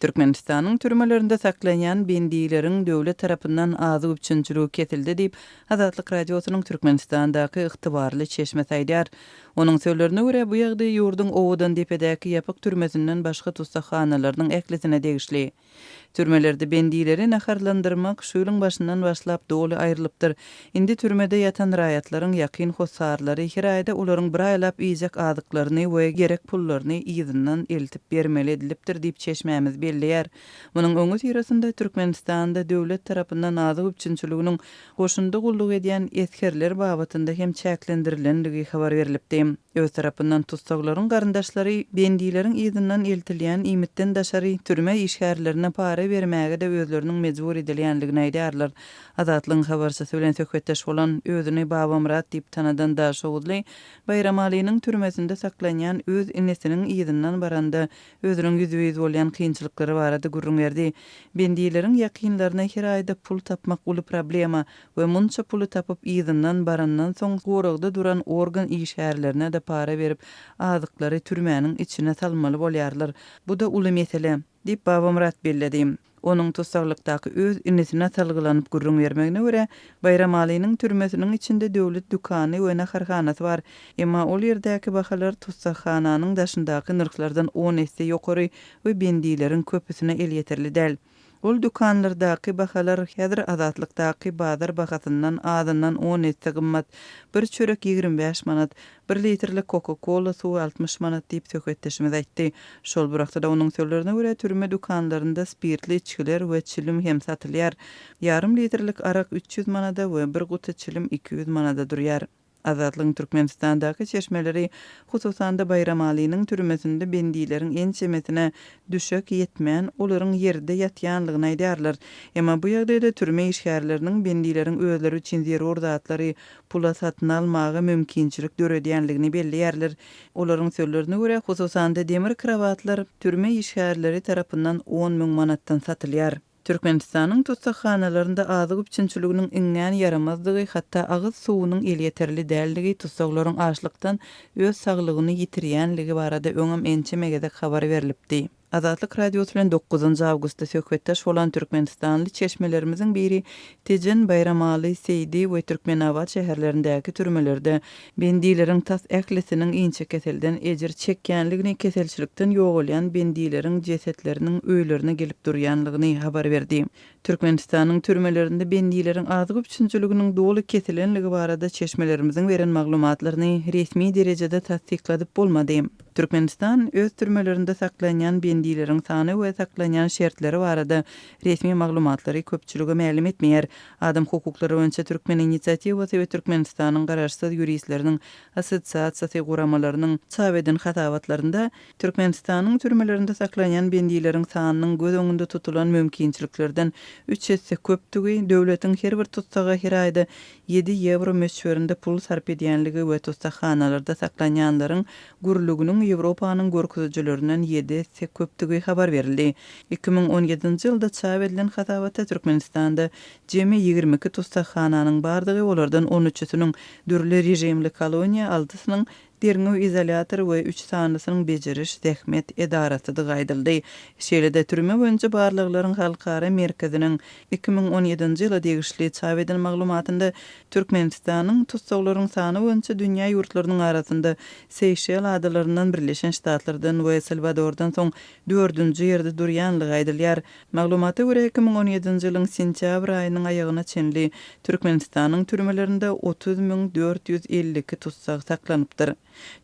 Türkmenistanyň türmelerinde saklanan bendiýlerin döwlet tarapyndan azy üçinçiligi ketildi diýip Azatlyk radiosynyň Türkmenistandaky ygtybarly çeşme saýdar. Onuň sözlerine görä bu ýagdaý ýurdun owudan depedäki ýapyk türmesinden başga tutsakhanalarynyň eklisine degişli. Türmelerde bendiýleri naharlandyrmak şu ýylyň başyndan başlap doly aýrylypdyr. Indi türmede ýatan raýatlaryň ýakyn hossarlary her aýda olaryň bir aýlap iýjek adyklaryny we gerek pullaryny ýygynyň eltip bermeli edilipdir diýip çeşmämiz belliýär. Munyň öňü tirasynda Türkmenistanda döwlet tarapyndan azyk üçinçiliginiň goşunda gulluk edýän eskerler babatynda hem çäklendirilenligi habar berilipdi. Öz tarapyndan tutsaklaryň garyndaşlary bendiýleriň ýygynyň eltilýän imitden daşary türme işgärlerine para bermäge de özleriniň mejbur edilýänligini aýdarlar. Azatlyň habarçysy bilen söhbetdeş bolan özüni Babamrat diýip tanadan Daşowly Bayram Aliýanyň türmesinde saklanýan öz inesiniň ýygynyň baranda özüniň ýüzüne bolýan kynçylyklary barada gurrun berdi. Bendiýleriň ýakynlaryna her aýda pul tapmak uly problema we munça puly tapyp ýygynyň barandan soň goragda duran organ işgärlerine de para berip azyklary türmäniň içine salmaly bolýarlar. Bu da uly mesele diýip Babamrat belledi. Onuň tutsaklykdaky öz inesine salgylanyp gurrun bermegine görä Bayram Aliýanyň türmesiniň içinde döwlet dükany we naharhanasy bar. Emma ol ýerdäki bahalar tutsakhananyň daşyndaky nyrklardan 10 esse ýokary we bendiýleriň köpüsine el ýeterli däl. Ol dükanlardaky bahalar häzir Azatlykdaky bazar bahasyndan azyndan 10 esse gymmat. Bir çörek 25 manat, 1 litrlik Coca-Cola suw 60 manat diýip söhbetdeşimiz aýtdy. Şol burakda onuň sözlerine görä türme dükanlarynda spirtli içkiler we çilim hem satylýar. Yarım litrlik arak 300 manada we bir guty çilim 200 manada durýar. Azatlyň Türkmenistandaky çeşmeleri hususan da Bayram Aliýanyň türmesinde bendiýleriň en çemesine düşek ýetmän olaryň ýerde ýatýanlygyny aýdarlar. Emma bu ýagdaýda türme işgärleriniň bendiýleriň özleri üçin zerur zatlary pula satyn almagy mümkinçilik döredýänligini belliýärler. Olaryň sözlerine görä hususan da demir kravatlar türme işgärleri tarapyndan 10 000 manatdan satylýar. Türkmenistanyň tutsakhanalaryna azyk üçinçiliginiň iňňän yaramazdygy hatda agyz suwunyň el ýeterli däldigi tutsaklaryň açlykdan öz saglygyny ýitirýänligi barada öňem ençemegede habar berilipdi. Azatlyk radiosu bilen 9 awgustda söhbetdeş bolan Türkmenistanly çeşmelerimizin biri Tejen, Bayram Aly, Seydi we Türkmenabad şäherlerindäki türmelerde bendiýleriň tas ählisiniň inçe keselden ejir çekýänligini, keselçilikden ýogalýan bendiýleriň jesetleriniň öýlerine gelip durýanlygyny habar berdi. Türkmenistanyň türmelerinde bendiýleriň azyk üçinçiliginiň doly kesilenligi barada çeşmelerimizin beren maglumatlaryny resmi derejede tasdikladyp bolmady. Türkmenistan öz türmelerinde saklanýan bendiýleriň sany we saklanýan şertleri barada resmi maglumatlary köpçüligi ma'lum etmeýär. Adam hukuklary boýunça Türkmen inisiatywasy we Türkmenistanyň garaşsyz ýuristleriniň assosiasiýasy guramalarynyň çap eden hatawatlarynda Türkmenistanyň türmelerinde saklanýan bendiýleriň sanynyň göz öňünde tutulan mümkinçiliklerden 3 hesse köpdigi, döwletiň her bir tutsaga her aýda 7 euro meşberinde pul sarp edýänligi we tutsakhanalarda saklanýanlaryň gurulugynyň Ýewropanyň görkezijilerinden 7 hesse köpdigi habar berildi. 2017-nji ýylda çap edilen hatawatda Türkmenistanda jemi 22 tutsakhananyň bardygy, olardan 13-süniň dürli rejimli koloniýa, 6-synyň derňi izolator we 3 sanysynyň bejeriş zähmet edarasydy gaýdyldy. Şeýlede türme boýunça barlyklaryň halkara merkeziniň 2017-nji ýyla degişli çap edilen maglumatynda Türkmenistanyň tutsaklaryň sany boýunça dünýä ýurtlarynyň arasynda Seyşel adalaryndan Birleşen Ştatlardan we Salvadordan soň 4-nji ýerde durýanlygy aýdylýar. Maglumata görä 2017-nji ýylyň sentyabr aýynyň aýagyna çenli Türkmenistanyň türmelerinde 30.452 tutsak saklanypdyr.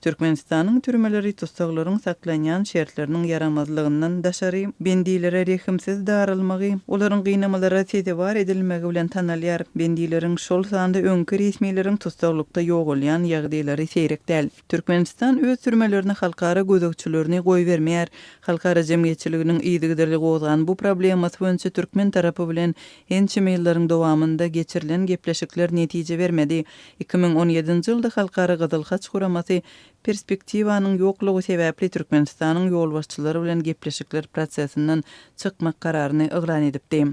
Türkmenistanyň türmeleri tutsaklaryň saklanýan şertleriniň yaramazlygyndan daşary bendiýlere rehimsiz darylmagy, olaryň gynamalara tetibar edilmegi bilen tanalýar. Bendiýleriň şol sanda öňkü resmiýetiň tutsaklykda ýogalýan ýagdaýlary seýrek däl. Türkmenistan öz türmelerini halkara gözekçilerini goý bermeýär. Halkara jemgyýetçiliginiň ýygydyry gozgan bu problemasy boýunça türkmen tarapy bilen ençe ýyllaryň dowamında geçirilen gepleşikler netije bermedi. 2017-nji ýylda halkara Gyzyl Haç guramasy perspektiwanyň ýoklugy sebäpli Türkmenistanyň ýol başçylary bilen gepleşikler prosesinden çykmak kararyny yglan edipdi.